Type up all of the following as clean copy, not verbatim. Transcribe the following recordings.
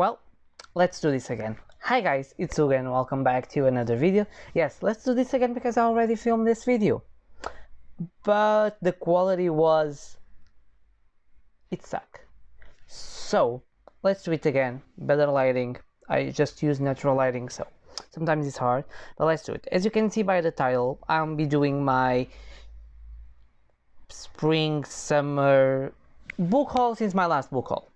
Well, let's do this again. Hi guys, it's Uga and welcome back to another video. Yes, let's do this again because I already filmed this video. But the quality it sucked. So, let's do it again. Better lighting. I just use natural lighting, so sometimes it's hard, but let's do it. As you can see by the title, I'll be doing my spring summer book haul since my last book haul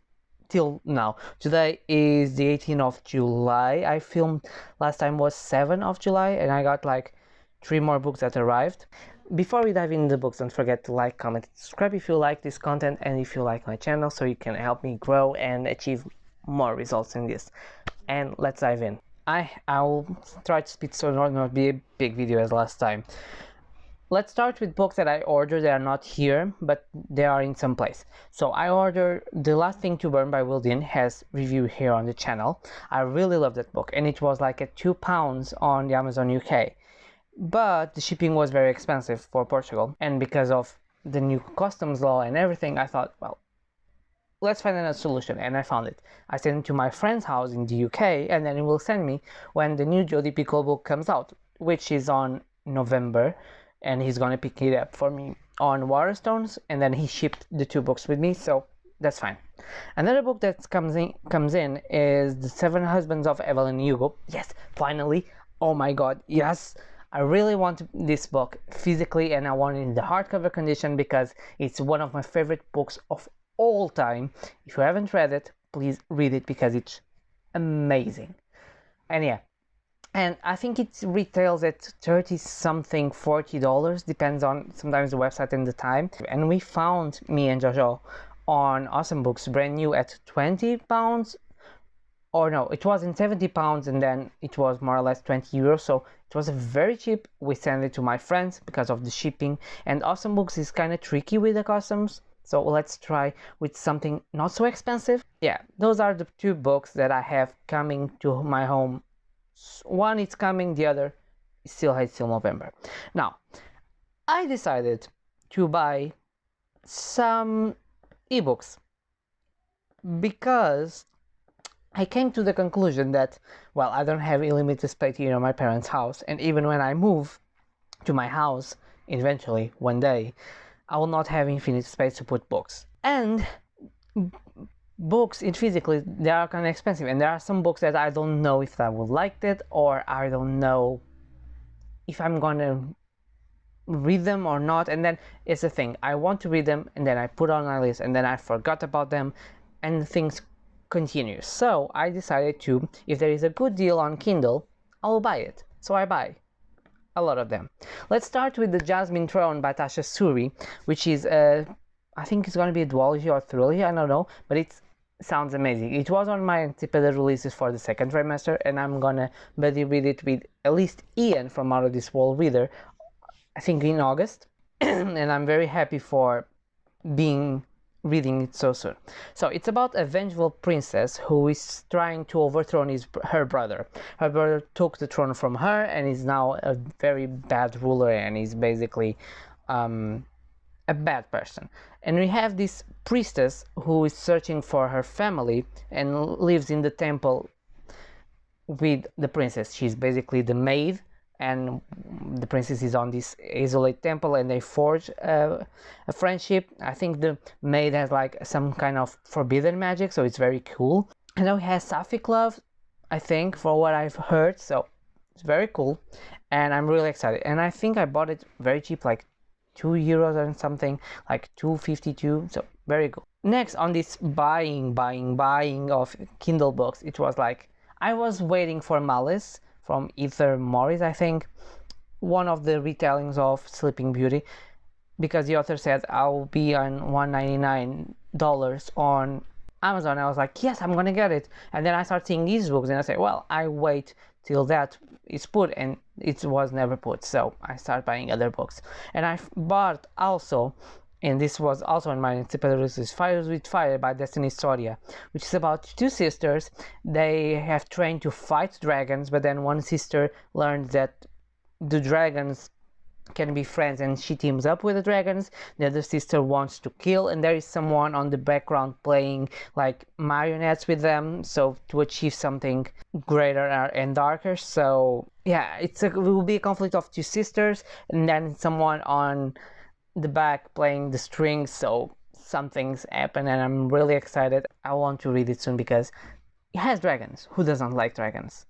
till now. Today is the 18th of July. I filmed last time was 7th of July and I got like 3 more books that arrived. Before we dive into the books, don't forget to like, comment, subscribe if you like this content and if you like my channel, so you can help me grow and achieve more results in this. And let's dive in. I'll try to speed so it not be a big video as last time. Let's start with books that I ordered that are not here, but they are in some place. So I ordered The Last Thing to Burn by Will Dean, has review here on the channel. I really love that book and it was like at £2 on the Amazon UK. But the shipping was very expensive for Portugal, and because of the new customs law and everything, I thought, well, let's find another solution, and I found it. I sent it to my friend's house in the UK, and then he will send me when the new Jodi Picoult book comes out, which is on November, and he's gonna pick it up for me on Waterstones, and then he shipped the 2 books with me, so that's fine. Another book that comes in is The 7 Husbands of Evelyn Hugo. Yes, finally! Oh my god, yes! I really want this book physically, and I want it in the hardcover condition because it's one of my favorite books of all time. If you haven't read it, please read it because it's amazing. And yeah, and I think it retails at 30 something, $40, depends on sometimes the website and the time. And we found, me and Jojo, on Awesome Books brand new at £20, or no, it was in £70 and then it was more or less €20, so it was very cheap. We sent it to my friends because of the shipping, and Awesome Books is kind of tricky with the customs, so let's try with something not so expensive. Yeah, those are the 2 books that I have coming to my home. One is coming, the other is still November. Now, I decided to buy some ebooks because I came to the conclusion that, well, I don't have unlimited space here in my parents' house, and even when I move to my house, eventually, one day, I will not have infinite space to put books. And books, physically, they are kind of expensive, and there are some books that I don't know if I would like it, or I don't know if I'm gonna read them or not, and then it's the thing, I want to read them, and then I put on my list, and then I forgot about them, and things continue. So I decided to, if there is a good deal on Kindle, I will buy it. So I buy a lot of them. Let's start with The Jasmine Throne by Tasha Suri, which is I think it's going to be a duology or trilogy, I don't know, but it sounds amazing. It was on my anticipated releases for the 2nd trimester, and I'm gonna buddy read it with at least Ian from Out of This World Reader, I think in August, and I'm very happy for reading it so soon. So it's about a vengeful princess who is trying to overthrow her brother. Her brother took the throne from her and is now a very bad ruler, and is basically a bad person. And we have this priestess who is searching for her family and lives in the temple with the princess. She's basically the maid, and the princess is on this isolated temple, and they forge a friendship. I think the maid has like some kind of forbidden magic, so it's very cool. I know it has sapphic love, I think, for what I've heard, so it's very cool, and I'm really excited. And I think I bought it very cheap, like €2 and something, like $2.52, so very cool. Next, on this buying of Kindle books, it was like, I was waiting for Malice from Ether Morris, I think, one of the retellings of Sleeping Beauty, because the author said I'll be on $199 on Amazon. I was like, yes, I'm gonna get it. And then I start seeing these books and I say, well, I wait till that is put, and it was never put, so I start buying other books. And I bought also, and this was also in my anticipated release, Fires with Fire by Destiny Soria, which is about 2 sisters. They have trained to fight dragons, but then one sister learned that the dragons can be friends, and she teams up with the dragons. The other sister wants to kill, and there is someone on the background playing like marionettes with them, so to achieve something greater and darker. So yeah, it will be a conflict of two sisters, and then someone on the back playing the strings, so something's happened, and I'm really excited. I want to read it soon because it has dragons. Who doesn't like dragons?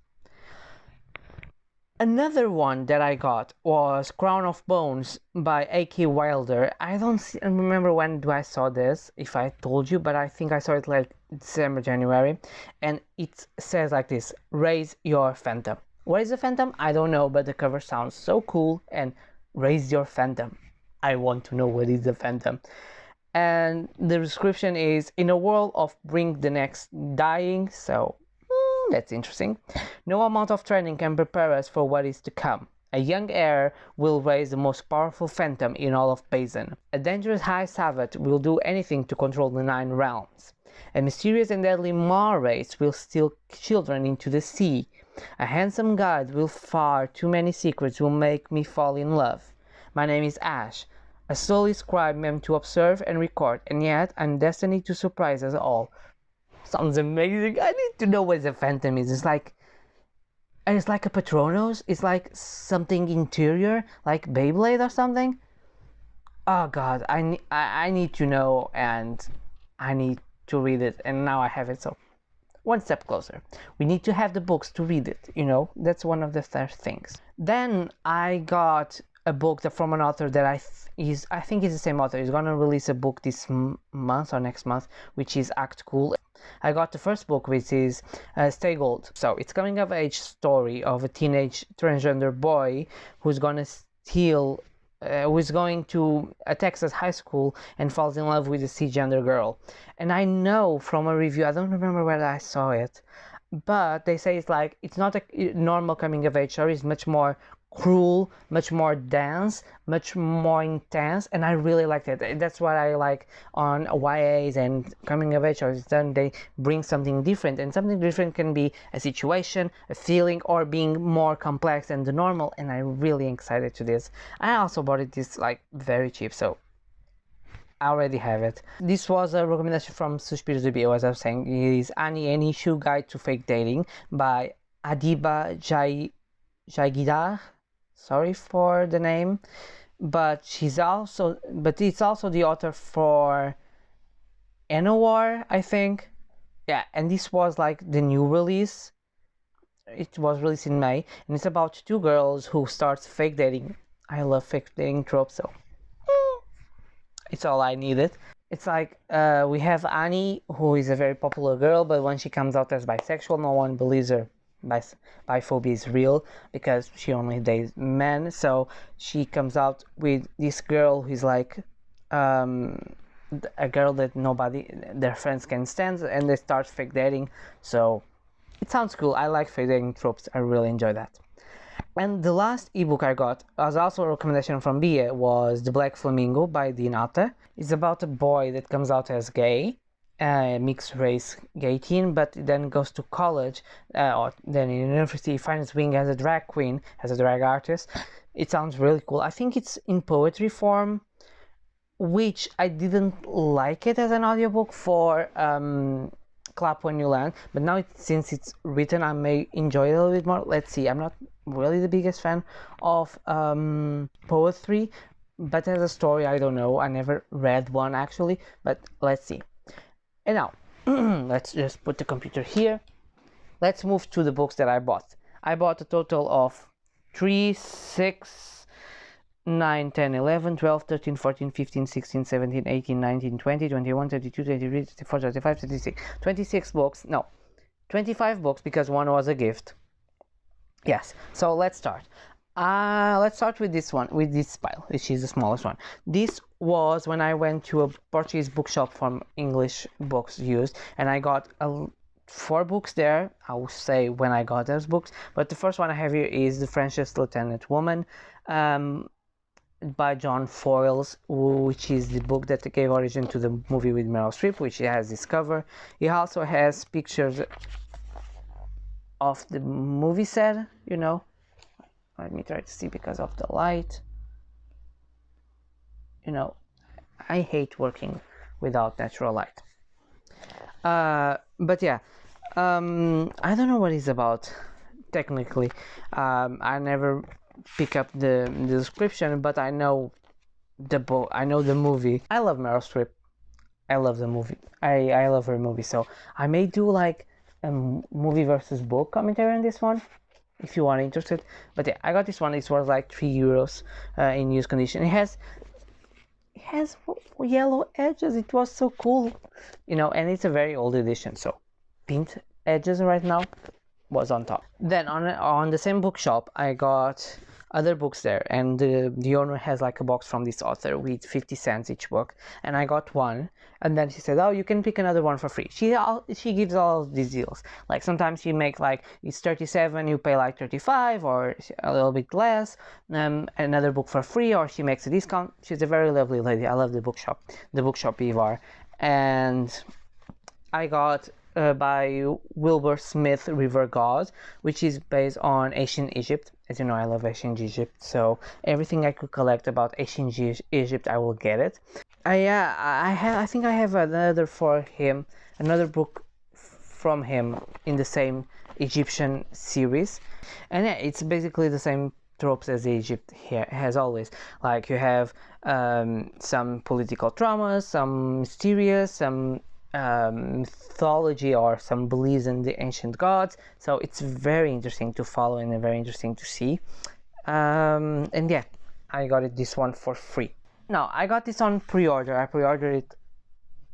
Another one that I got was Crown of Bones by A.K. Wilder. I don't remember when I saw this, if I told you, but I think I saw it like December, January. And it says like this: raise your phantom. What is a phantom? I don't know, but the cover sounds so cool. And raise your phantom. I want to know what is a phantom. And the description is: in a world of bring the next dying, so that's interesting. No amount of training can prepare us for what is to come. A young heir will raise the most powerful phantom in all of Basin. A dangerous high savage will do anything to control the 9 realms. A mysterious and deadly Mar race will steal children into the sea. A handsome guide with far too many secrets will make me fall in love. My name is Ash, a solely scribe meant to observe and record, and yet I'm destined to surprise us all. Sounds amazing. I need to know what a phantom is. It's like a Patronus. It's like something interior, like Beyblade or something. Oh God, I need to know, and I need to read it. And now I have it, so one step closer. We need to have the books to read it. That's one of the first things. Then I got a book from an author that I think is the same author. He's gonna release a book this month or next month, which is Act Cool. I got the first book, which is Stay Gold. So it's coming of age story of a teenage transgender boy who's going to a Texas high school and falls in love with a cisgender girl. And I know from a review, I don't remember where I saw it, but they say it's not a normal coming of age story. It's much more cruel, much more dense, much more intense, and I really liked it. That's what I like on YAs and coming of age stories. Then they bring something different, and something different can be a situation, a feeling, or being more complex than the normal, and I'm really excited to this. I also bought it this very cheap, so I already have it. This was a recommendation from Suspiro de Bio, as I was saying. It is Annie, an Issue Guide to Fake Dating by Adiba Jaigidar. Sorry for the name, but it's also the author for Eleanor, I think. Yeah, and this was the new release. It was released in May, and it's about 2 girls who start fake dating. I love fake dating tropes, so it's all I needed. It's we have Annie, who is a very popular girl, but when she comes out as bisexual, no one believes her. Biphobia is real because she only dates men. So she comes out with this girl who's a girl that their friends can stand, and they start fake dating. So it sounds cool. I like fake dating tropes. I really enjoy that. And the last ebook I got was also a recommendation from Bia, was The Black Flamingo by Dinata. It's about a boy that comes out as gay, mixed race gay teen, but then goes to college, or then in university he finds wing as a drag queen, as a drag artist. It sounds really cool. I think it's in poetry form, which I didn't like it as an audiobook for Clap When You Land, but now since it's written, I may enjoy it a little bit more. Let's see. I'm not really the biggest fan of poetry, but as a story, I don't know. I never read one actually, but let's see. And now, let's just put the computer here. Let's move to the books that I bought. I bought a total of 3, 6, 9, 10, 11, 12, 13, 14, 15, 16, 17, 18, 19, 20, 21, 22, 23, 24, 25, 26. 26 books. No, 25 books because one was a gift. Yes, so let's start. Let's start with this one, with this pile, which is the smallest one. This was when I went to a Portuguese bookshop from English books used, and I got 4 books there. I will say when I got those books, but the first one I have here is The Frenchest Lieutenant Woman by John Foyles, which is the book that gave origin to the movie with Meryl Streep, which has this cover. It also has pictures of the movie set, Let me try to see because of the light. you know, I hate working without natural light. But yeah, I don't know what it's about technically. I never pick up the description, but I know the book. I know the movie. I love Meryl Streep. I love the movie. I love her movie. So I may do like a movie versus book commentary on this one, if you are interested. But yeah, I got this one. It was like €3 in used condition. It has yellow edges. It was so cool, and it's a very old edition. So pink edges right now was on top. Then on the same bookshop, I got other books there, and the owner has like a box from this author with 50 cents each book, and I got one, and then she said, oh, you can pick another one for free. She gives all of these deals. Like sometimes she make like it's 37, you pay like 35 or a little bit less, another book for free, or she makes a discount. She's a very lovely lady. I love the bookshop Ivar. And I got by Wilbur Smith River God, which is based on ancient Egypt. As you know, I love ancient Egypt, so everything I could collect about ancient Egypt, I will get it. I think I have another book from him in the same Egyptian series, and yeah, it's basically the same tropes as Egypt here has always. Like you have some political traumas, some mysterious, some mythology or some beliefs in the ancient gods, so it's very interesting to follow and very interesting to see. And yeah, I got this one for free. Now I got this on pre-order. I pre-ordered it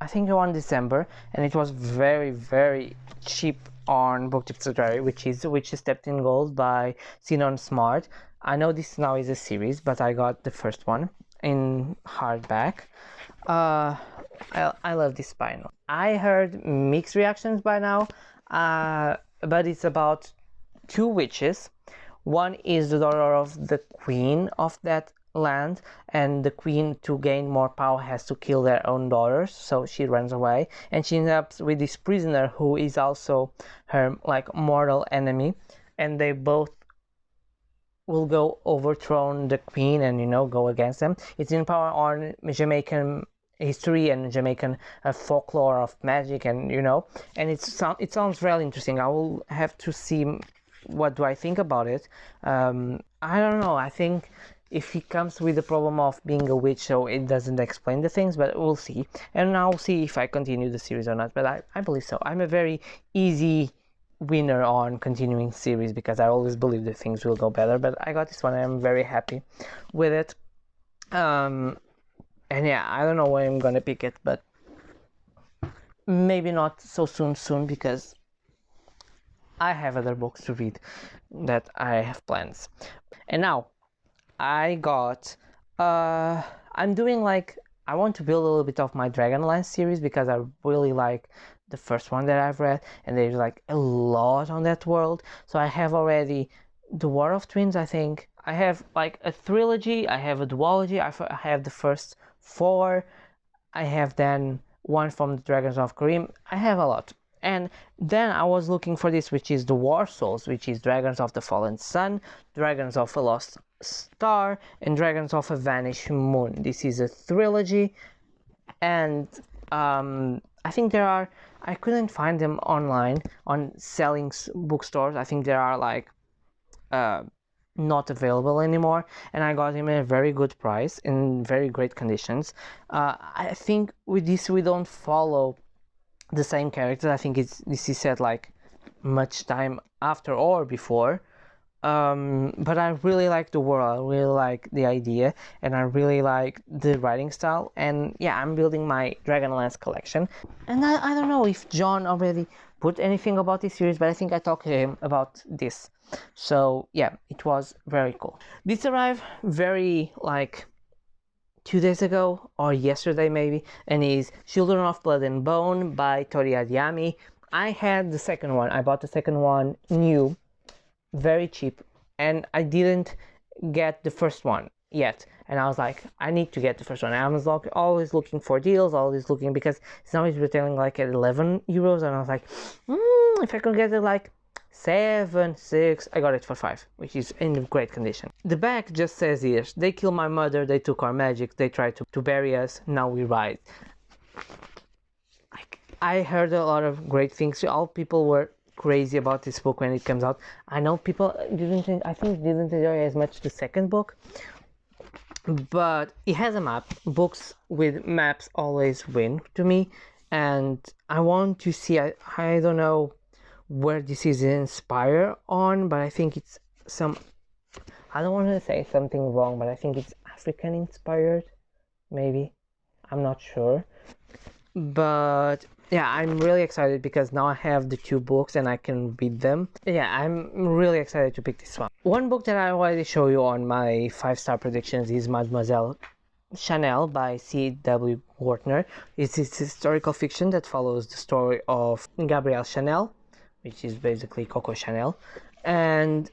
I think around December, and it was very, very cheap on Booktube subsidiary, which is Stepped in Gold by Sinon Smart. I know this now is a series, but I got the first one in hardback. I love this spine. I heard mixed reactions by now, but it's about two witches. One is the daughter of the queen of that land, and the queen, to gain more power, has to kill their own daughters, so she runs away, and she ends up with this prisoner who is also her like mortal enemy, and they both will go overthrow the queen and go against them. It's in power on Jamaican history and Jamaican folklore of magic, and and it sounds really interesting. I will have to see what do I think about it. I don't know. I think if he comes with the problem of being a witch, so it doesn't explain the things, but we'll see. And I'll see if I continue the series or not, but I believe so. I'm a very easy winner on continuing series because I always believe that things will go better, but I got this one and I'm very happy with it. And yeah, I don't know when I'm gonna pick it, but maybe not so soon because I have other books to read that I have plans. And now I got I'm doing like, I want to build a little bit of my Dragonlance series because I really like the first one that I've read, and there's like a lot on that world. So I have already the War of Twins, I think. I have like a trilogy, I have a duology, I have the first 4, I have then one from the Dragons of Karim. I have a lot. And then I was looking for this, which is the War Souls, which is Dragons of the Fallen Sun, Dragons of a Lost Star, and Dragons of a Vanished Moon. This is a trilogy, and I think I couldn't find them online on selling bookstores. I think there are like not available anymore, and I got them at a very good price in very great conditions. I think with this we don't follow the same characters. I think this is set like much time after or before, but I really like the world, I really like the idea, and I really like the writing style. And yeah, I'm building my Dragonlance collection, and I don't know if John already put anything about this series, but I think I talked to him about this. So yeah, it was very cool. This arrived very like 2 days ago or yesterday maybe, and is Children of Blood and Bone by Tori Adiyami. I had the second one. I bought the second one new, very cheap, and I didn't get the first one yet, and I was like, I need to get the first one. I was always looking for deals, always looking, because it's always retailing like at €11, and I was like, if I could get it like 7, 6, I got it for 5, which is in great condition. The back just says here, they killed my mother, they took our magic, they tried to bury us, now we ride. I heard a lot of great things. All people were crazy about this book when it comes out. I know people didn't enjoy as much the second book, but it has a map. Books with maps always win to me, and I want to see. I don't know where this is inspired on, but I think it's some. I don't want to say something wrong, but I think it's African inspired, maybe. I'm not sure, but yeah, I'm really excited because now I have the 2 books and I can read them. Yeah, I'm really excited to pick this one. One book that I already show you on my 5-star predictions is Mademoiselle Chanel by C.W. Wartner. It's historical fiction that follows the story of Gabrielle Chanel, which is basically Coco Chanel, and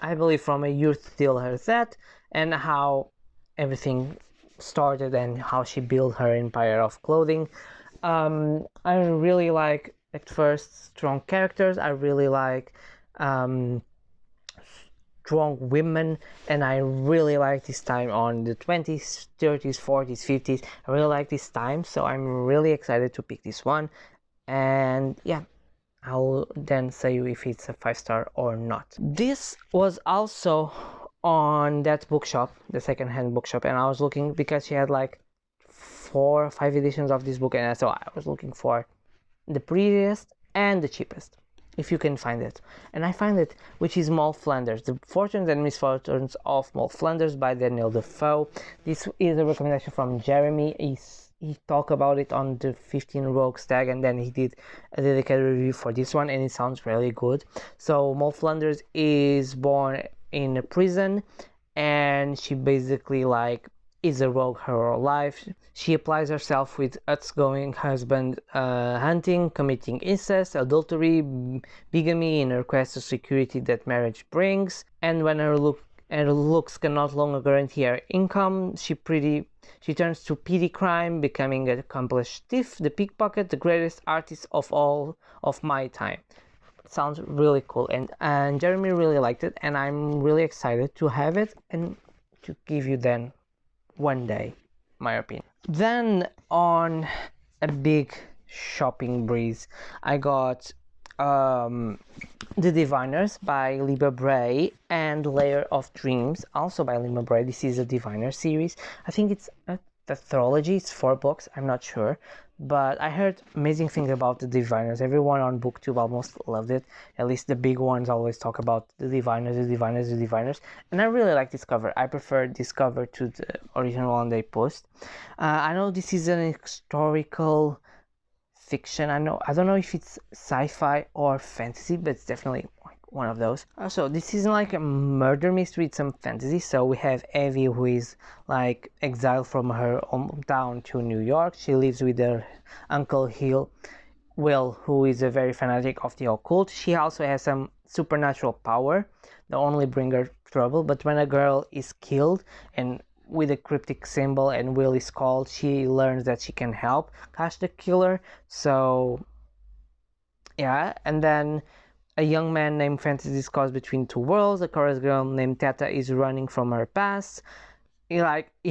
I believe from a youth till her death, and how everything started and how she built her empire of clothing. I really like, at first, strong characters. I really like strong women, and I really like this time on the 20s, 30s, 40s, 50s. I really like this time, so I'm really excited to pick this one. And yeah, I'll then say you if it's a 5-star or not. This was also on that bookshop, the second-hand bookshop, and I was looking because she had like 4 or 5 editions of this book, and so I was looking for the prettiest and the cheapest, if you can find it. And I find it, which is Smalllanders, The Fortunes and Misfortunes of Smalllanders by Daniel Defoe. This is a recommendation from Jeremy. He talked about it on the 15 Rogues tag, and then he did a dedicated review for this one, and it sounds really good. So Smalllanders is born in a prison, and she basically like is a rogue her whole life. She applies herself with outgoing husband hunting, committing incest, adultery, bigamy in her quest to security that marriage brings. And when her looks can not longer guarantee her income, she turns to petty crime, becoming an accomplished thief, the pickpocket, the greatest artist of all of my time. Sounds really cool, and Jeremy really liked it, and I'm really excited to have it and to give you then one day my opinion. Then on a big shopping breeze, I got The Diviners by Libba Bray and Layer of Dreams, also by Libba Bray. This is a Diviner series. I think it's a tetralogy. It's 4 books. I'm not sure, but I heard amazing things about The Diviners. Everyone on Booktube almost loved it. At least the big ones always talk about The Diviners, The Diviners, The Diviners. And I really like this cover. I prefer this cover to the original one they post. I know this is an historical fiction. I don't know if it's sci-fi or fantasy, but it's definitely one of those. So this is like a murder mystery with some fantasy. So we have Evie, who is like exiled from her hometown to New York. She lives with her uncle Will, who is a very fanatic of the occult. She also has some supernatural power that only bring her trouble. But when a girl is killed and with a cryptic symbol and Will is called, she learns that she can help catch the killer. So yeah, and then a young man named Francis is caught between 2 worlds. A chorus girl named Tata is running from her past. It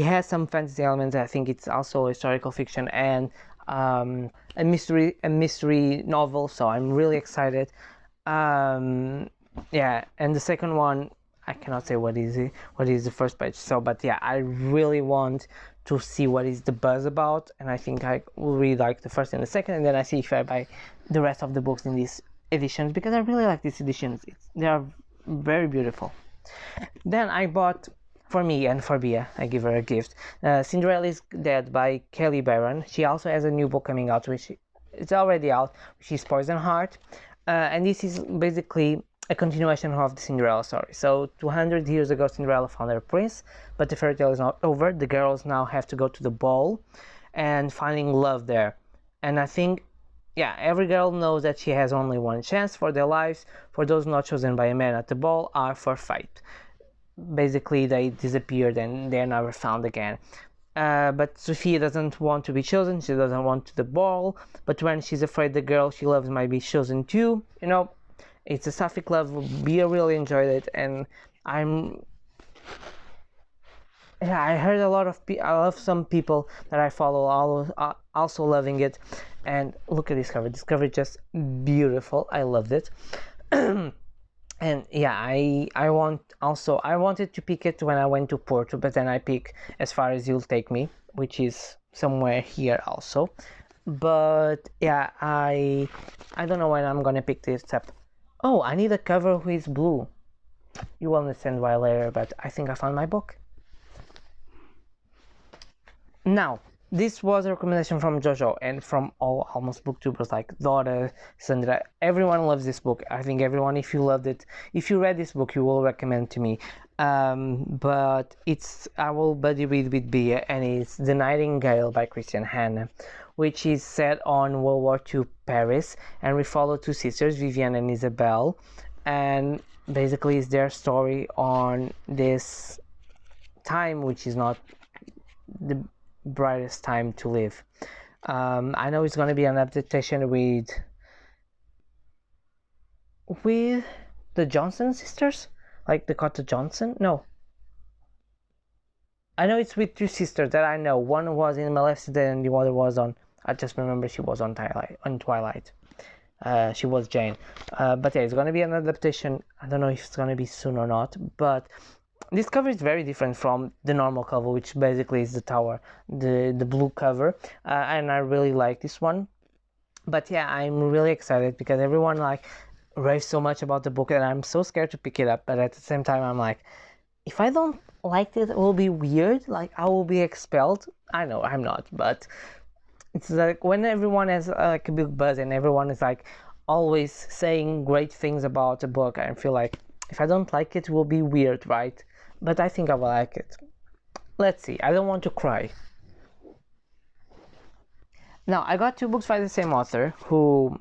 has some fantasy elements. I think it's also historical fiction and a mystery novel. So I'm really excited. Yeah, and the second one, I cannot say what is the first page. So, but yeah, I really want to see what is the buzz about, and I think I will read like the first and the second, and then I see if I buy the rest of the books in these editions, because I really like these editions. They are very beautiful. Then I bought, for me and for Bia, I give her a gift, Cinderella is Dead by Kelly Barron. She also has a new book coming out, which it's already out, which is Poison Heart, and this is basically a continuation of the Cinderella story. So 200 years ago, Cinderella found her prince, but the fairy tale is not over. The girls now have to go to the ball and finding love there. And I think, yeah, every girl knows that she has only one chance for their lives. For those not chosen by a man at the ball are for fight. Basically, they disappeared and they're never found again. But Sophia doesn't want to be chosen. She doesn't want to the ball. But when she's afraid the girl she loves might be chosen too, It's a sapphic love. Bea really enjoyed it, and I heard a lot of I love some people that I follow also loving it. And look at this cover. This cover is just beautiful. I loved it. And yeah, I wanted to pick it when I went to Porto, but then I picked As Far As You'll Take Me, which is somewhere here also. But yeah, I don't know when I'm gonna pick this up. Oh, I need a cover with blue. You will understand why later, but I think I found my book. Now, this was a recommendation from Jojo and from almost booktubers like Dora, Sandra. Everyone loves this book. I think everyone, if you loved it, if you read this book, you will recommend to me. But it's I will buddy read with Bea, and it's The Nightingale by Christian Hannah, which is set on World War II Paris, and we follow two sisters, Vivienne and Isabelle, and basically it's their story on this time, which is not the brightest time to live. I know it's going to be an adaptation with the Johnson sisters, like Dakota Johnson. No, I know it's with two sisters that I know. One was in Maleficent and the other was on. I just remember she was on Twilight. She was Jane. But yeah, it's going to be an adaptation. I don't know if it's going to be soon or not, but this cover is very different from the normal cover, which basically is the tower, the blue cover, and I really like this one. But yeah, I'm really excited because everyone raves so much about the book, and I'm so scared to pick it up. But at the same time, I'm like, if I don't like it, it will be weird. Like I will be expelled. I know I'm not, but it's like when everyone has a big buzz and everyone is always saying great things about a book, I feel like if I don't like it, it will be weird, right? But I think I will like it. Let's see. I don't want to cry. Now, I got two books by the same author who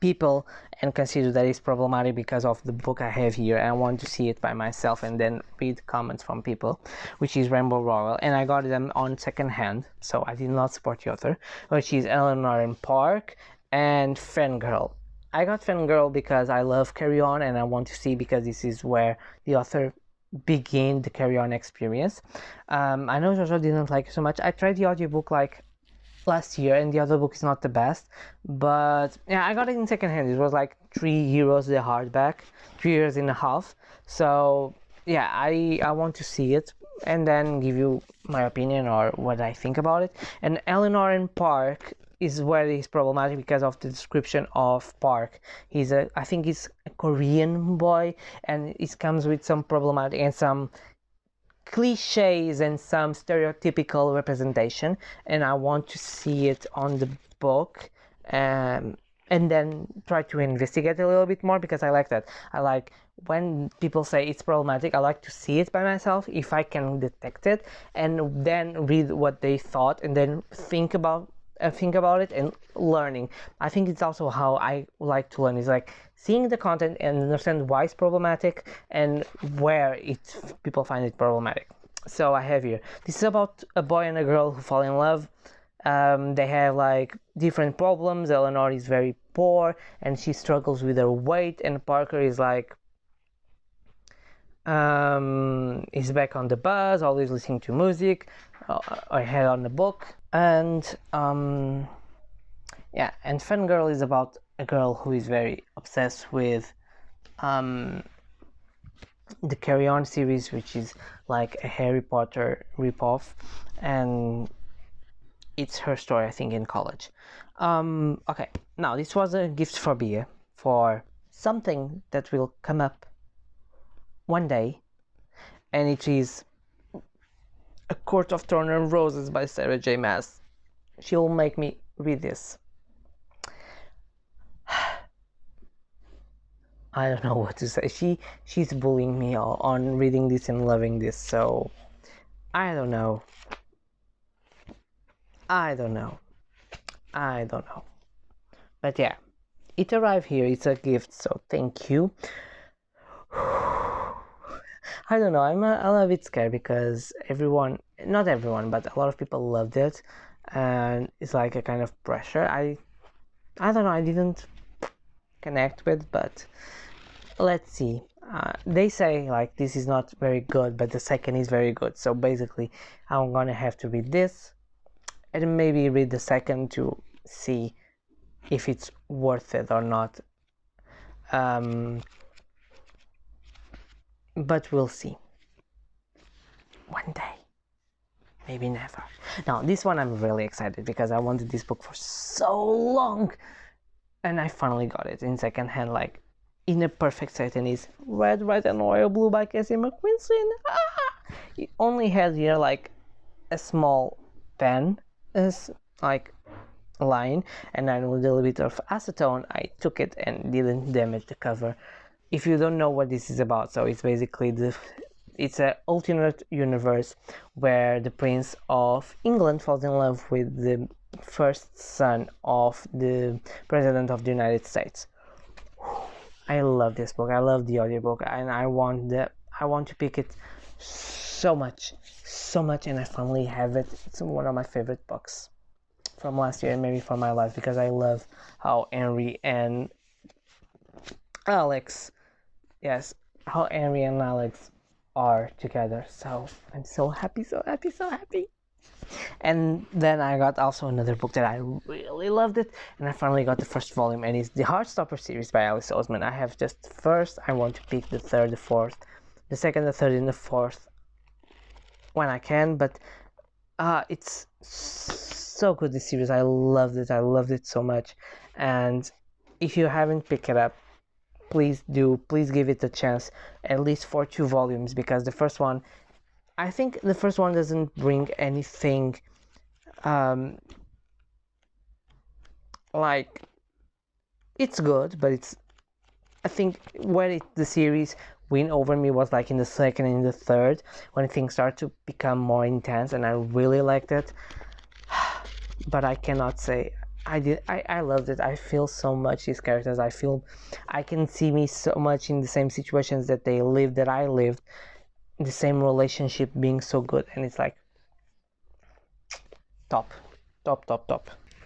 people and consider that is problematic because of the book I have here, and I want to see it by myself and then read comments from people, which is Rainbow Royal, and I got them on second hand, so I did not support the author, which is Eleanor and Park and Fangirl. I got Fangirl because I love Carry On, and I want to see because this is where the author began the Carry On experience. I know Jojo didn't like it so much. I tried the audiobook last year, and the other book is not the best, but yeah, I got it in second hand. It was €3 the hardback, 3.5 years. So yeah, I want to see it and then give you my opinion or what I think about it. And Eleanor and Park is where it's problematic because of the description of Park. I think he's a Korean boy, and it comes with some problematic and some cliches and some stereotypical representation, and I want to see it on the book, and then try to investigate a little bit more because I like that. I like when people say it's problematic. I like to see it by myself if I can detect it, and then read what they thought, and then think about it and learning. I think it's also how I like to learn, is seeing the content and understand why it's problematic and where people find it problematic. So I have here, this is about a boy and a girl who fall in love. They have different problems. Eleanor is very poor and she struggles with her weight, and Parker is is back on the bus, always listening to music, or head on the book. And yeah, and Fangirl is about a girl who is very obsessed with the Carry On series, which is like a Harry Potter ripoff, and it's her story, I think, in college. Okay, now this was a gift for Bea for something that will come up one day, and it is A Court of Thorns and Roses by Sarah J. Maas. She'll make me read this. I don't know what to say. She's bullying me on reading this and loving this, so I don't know. But yeah, it arrived here. It's a gift, so thank you. I don't know, I'm a little bit scared because not everyone, but a lot of people loved it, and it's like a kind of pressure. I don't know, connect with, but let's see. They say like this is not very good, but the second is very good. So basically, I'm gonna have to read this and maybe read the second to see if it's worth it or not. But we'll see. One day. Maybe never. Now, this one I'm really excited because I wanted this book for so long. And I finally got it in secondhand, like in a perfect state, and it's Red, White and Royal Blue by Cassie McQuiston. It only has here like a small pen, as like line, and then with a little bit of acetone, I took it and didn't damage the cover. If you don't know what this is about, so it's basically it's an alternate universe where the Prince of England falls in love with the first son of the President of the United States. I love this book. I love the audiobook, and I want to pick it so much, and I finally have it. It's one of my favorite books from last year, and maybe from my life, because I love how Henry and Alex, are together. So I'm so happy. And then I got also another book that I really loved it, and I finally got the first volume, and it's the Heartstopper series by Alice Oseman. I have just the first. I want to pick the third, the fourth, the second, the third, and the fourth when I can, but it's so good, this series. I loved it so much, and if you haven't picked it up, please give it a chance, at least for 2 volumes, because the first one, I think the first one doesn't bring anything like, it's good, but it's, I think where the series win over me was like in the second and in the third, when things start to become more intense, and I really liked it. But I cannot say I loved it. I feel so much these characters. I can see me so much in the same situations that they lived, that I lived, the same relationship being so good, and it's like top.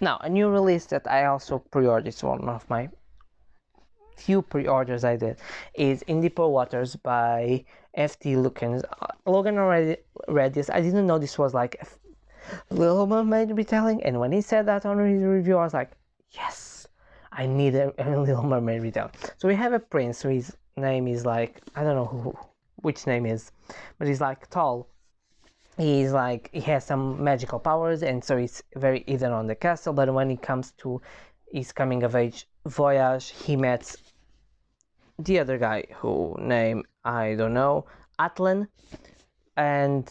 Now, a new release that I also pre-ordered, it's one of my few pre-orders I did, is In Deeper Waters by F.T. Lukens. Logan already read this. I didn't know this was like a Little Mermaid retelling, and when he said that on his review, I was like, yes, I need a Little Mermaid retelling. So we have a prince whose name is like, I don't know which name is, but he's like tall. He has some magical powers, and so he's very hidden on the castle, but when it comes to his coming of age voyage, he met the other guy who name I don't know, Atlan, and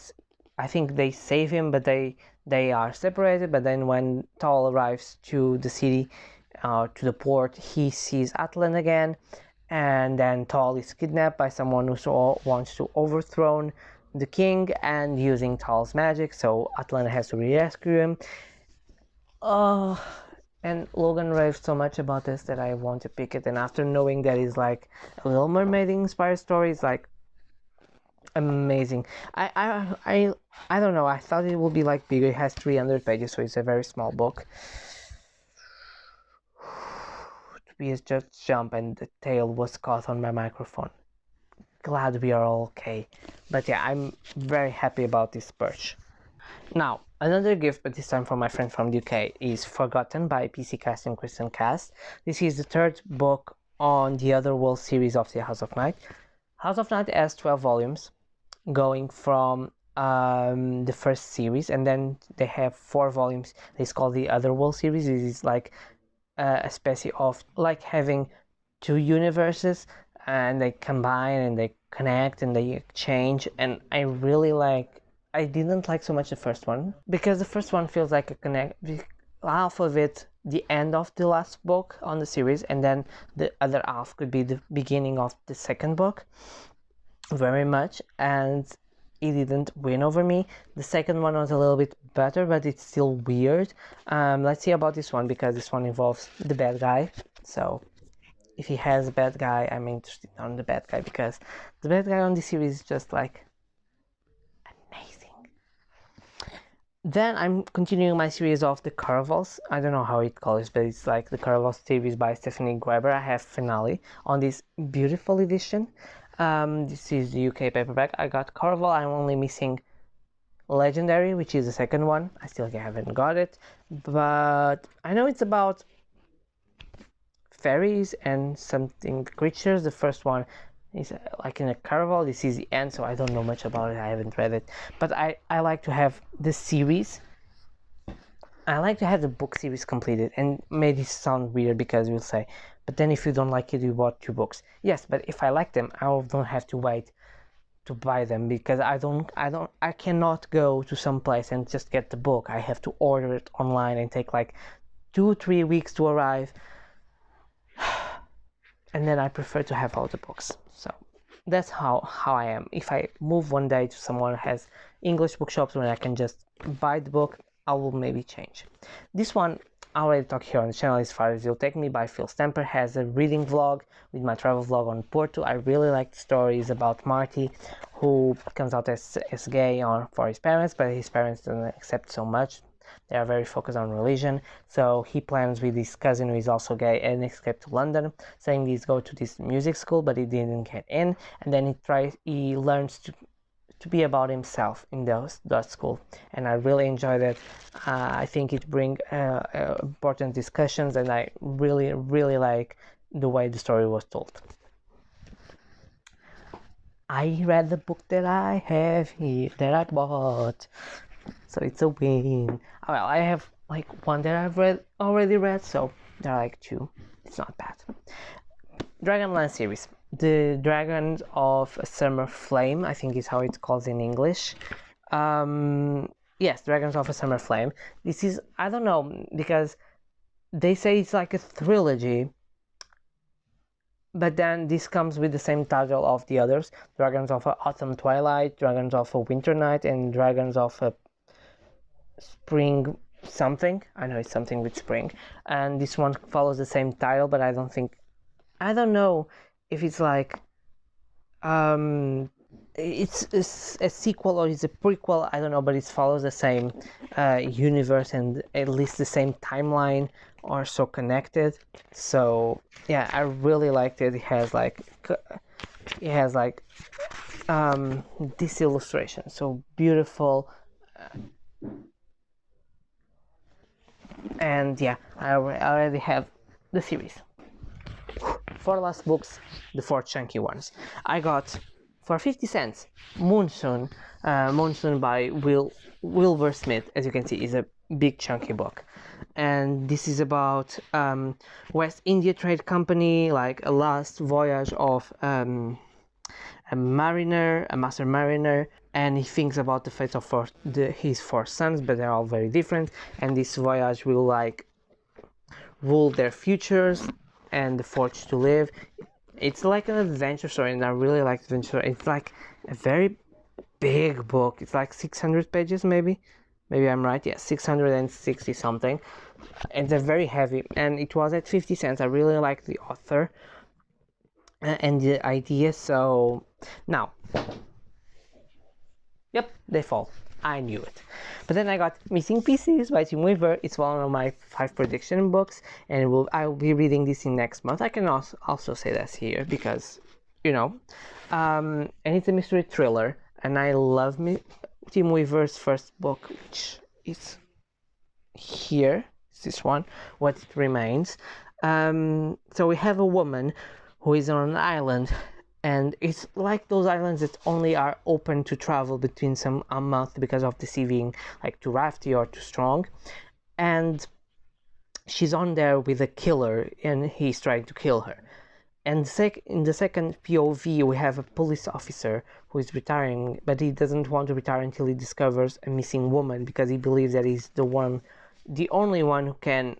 I think they save him, but they are separated. But then when Tal arrives to the city, to the port, he sees Atlan again, and then Tal is kidnapped by someone who wants to overthrow the king, and using Tal's magic, so Atlan has to rescue him. And Logan raved so much about this that I want to pick it, and after knowing that it's like a Little Mermaid inspired story, it's like amazing. I don't know, I thought it would be like bigger. It has 300 pages, so it's a very small book. We just jumped and the tail was caught on my microphone. Glad we are all okay. But yeah, I'm very happy about this purchase. Now, another gift, but this time from my friend from the UK, is Forgotten by PC Cast and Kristen Cast. This is the third book on the Otherworld series of the House of Night. House of Night has 12 volumes, going from the first series, and then they have 4 volumes. It's called the Otherworld series. It is like a species of like having 2 universes, and they combine and they connect and they exchange, and I didn't like so much the first one, because the first one feels like half of it the end of the last book on the series, and then the other half could be the beginning of the second book very much, and it didn't win over me. The second one was a little bit better, but it's still weird. Let's see about this one, because this one involves the bad guy, so if he has a bad guy, I'm interested on the bad guy, because the bad guy on this series is just like amazing. Then I'm continuing my series of the Caravels. I don't know how it calls, but it's like the Caravels series by Stephanie Graeber. I have finale on this beautiful edition. This is the UK paperback. I got Caravel. I'm only missing Legendary, which is the second one. I still haven't got it, but I know it's about fairies and something creatures. The first one is like in a Caravel. This is the end, so I don't know much about it. I haven't read it, but I like to have the series. I like to have the book series completed, and may this sound weird because you'll say, but then if you don't like it, you bought 2 books. Yes, but if I like them, I don't have to wait to buy them because I cannot go to some place and just get the book. I have to order it online and take like 2-3 weeks to arrive. And then I prefer to have all the books. So that's how I am. If I move one day to someone who has English bookshops where I can just buy the book, I will maybe change. This one I already talked here on the channel as far as You'll Take Me by Phil Stamper has a reading vlog with my travel vlog on Porto. I really like the stories about Marty, who comes out as gay for his parents, but his parents don't accept so much. They are very focused on religion, so he plans with his cousin who is also gay and escape to London, saying he's go to this music school, but he didn't get in, and then he learns to be about himself in that school, and I really enjoyed it. I think it brings important discussions, and I really like the way the story was told. I read the book that I have here that I bought, so it's a win. Well, I have like one that I've already read, so there are like 2. It's not bad. Dragonlance series. The Dragons of a Summer Flame, I think is how it's called in English. Yes, Dragons of a Summer Flame. This is, I don't know, because they say it's like a trilogy, but then this comes with the same title of the others: Dragons of a Autumn Twilight, Dragons of a Winter Night, and Dragons of a Spring something. I know it's something with spring. And this one follows the same title, but I don't know if it's like it's a sequel or it's a prequel. I don't know, but it follows the same universe and at least the same timeline, or so connected. So yeah, I really liked it. It has like this illustration, so beautiful. And yeah, I already have the series. 4 last books, the 4 chunky ones. I got for 50 cents Moonshin by Wilbur Smith. As you can see, is a big chunky book, and this is about West India Trade Company, like a last voyage of a master mariner, and he thinks about the fate of his 4 sons, but they're all very different, and this voyage will like rule their futures and the forge to live. It's like an adventure story, and I really like adventure. It's like a very big book. It's like 600 pages, maybe I'm right. Yeah, 660 something. And they're very heavy, and it was at 50 cents. I really like the author and the idea. So now, yep, they fall. I knew it. But then I got Missing Pieces by Tim Weaver. It's one of my 5 prediction books, and I will be reading this in next month. I can also say that here because, and it's a mystery thriller, and I love Tim Weaver's first book, which is here. It's this one, What It Remains. So we have a woman who is on an island, and it's like those islands that only are open to travel between a month because of the sea being like too rafty or too strong, and she's on there with a killer, and he's trying to kill her. And in the second POV, we have a police officer who is retiring, but he doesn't want to retire until he discovers a missing woman, because he believes that he's the only one who can,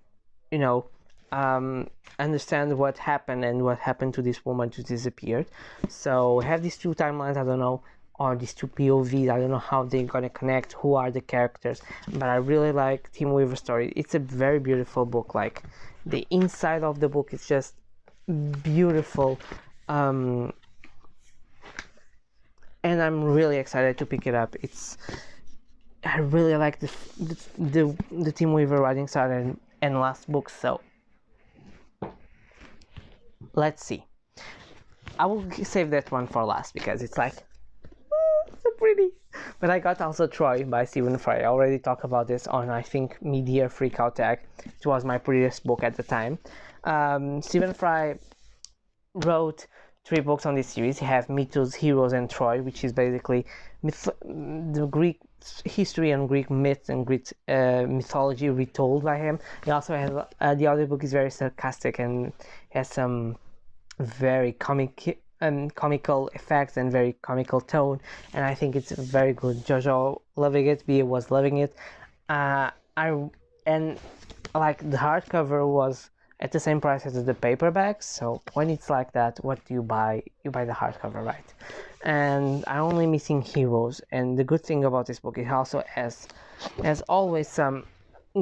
understand what happened and what happened to this woman who disappeared. So we have these 2 timelines, I don't know, or these 2 POVs, I don't know how they're gonna connect, who are the characters, but I really like Tim Weaver's story. It's a very beautiful book. Like, the inside of the book is just beautiful, and I'm really excited to pick it up. I really like the Tim Weaver writing style and last book, so let's see. I will save that one for last because it's like so pretty. But I got also Troy by Stephen Fry. I already talked about this on, I think, Mid-Year Freakout Tag. It was my previous book at the time. Stephen Fry wrote 3 books on this series. He has Mythos, Heroes, and Troy, which is basically the Greek history and Greek myths and Greek mythology retold by him. He also has the audiobook is very sarcastic and has some very comical effects and very comical tone, and I think it's very good. Jojo loving it, Bia was loving it. And like the hardcover was at the same price as the paperback, so when it's like that, what do you buy? You buy the hardcover, right? And I'm only missing Heroes, and the good thing about this book, it also has always some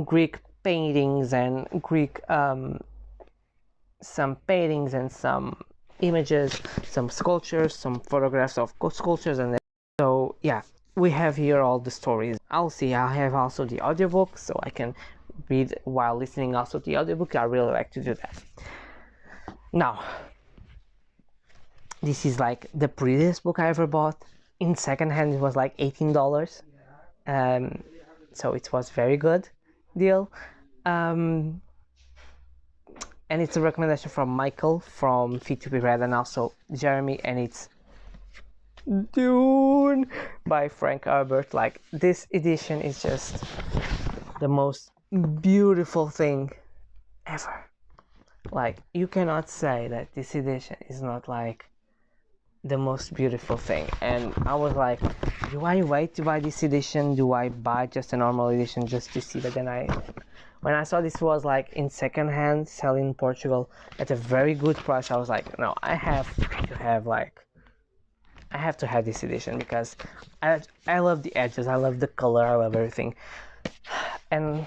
Greek paintings and Greek some paintings and some images, some sculptures, some photographs of sculptures, and so yeah, we have here all the stories. I'll have also the audiobook, so I can read while listening also to the audiobook. I really like to do that. Now, this is like the prettiest book I ever bought. In secondhand, it was like $18. So it was very good deal. And it's a recommendation from Michael from Fit to Be Read, and also Jeremy, and it's Dune by Frank Herbert. Like, this edition is just the most beautiful thing ever. Like, you cannot say that this edition is not like the most beautiful thing. And I was like, do I wait to buy this edition? Do I buy just a normal edition just to see? But then when I saw this was like in second hand selling in Portugal at a very good price, I was like, no, I have to have this edition because I love the edges, I love the color, I love everything. And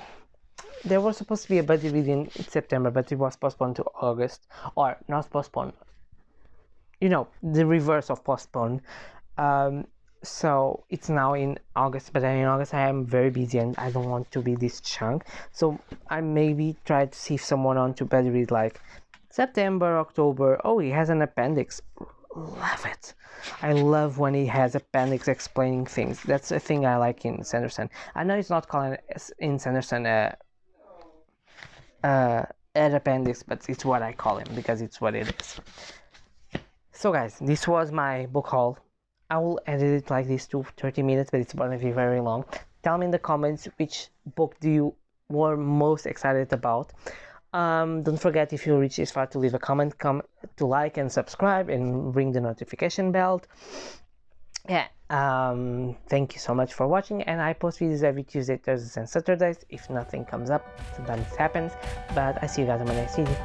there was supposed to be a budget read in September, but it was postponed to August, or not postponed, the reverse of postponed. So it's now in August, but then in August I am very busy and I don't want to be this chunk. So I maybe try to see if someone on to better read like September, October. Oh, he has an appendix. Love it. I love when he has appendix explaining things. That's a thing I like in Sanderson. I know it's not called in Sanderson an appendix, but it's what I call him because it's what it is. So guys, this was my book haul. I will edit it like this to 30 minutes, but it's gonna be very long. Tell me in the comments which book you were most excited about. Don't forget, if you reach this far, to leave a comment, to like and subscribe and ring the notification bell. Yeah, thank you so much for watching, and I post videos every Tuesday, Thursdays and Saturdays if nothing comes up. Sometimes it happens, but I see you guys in my next video.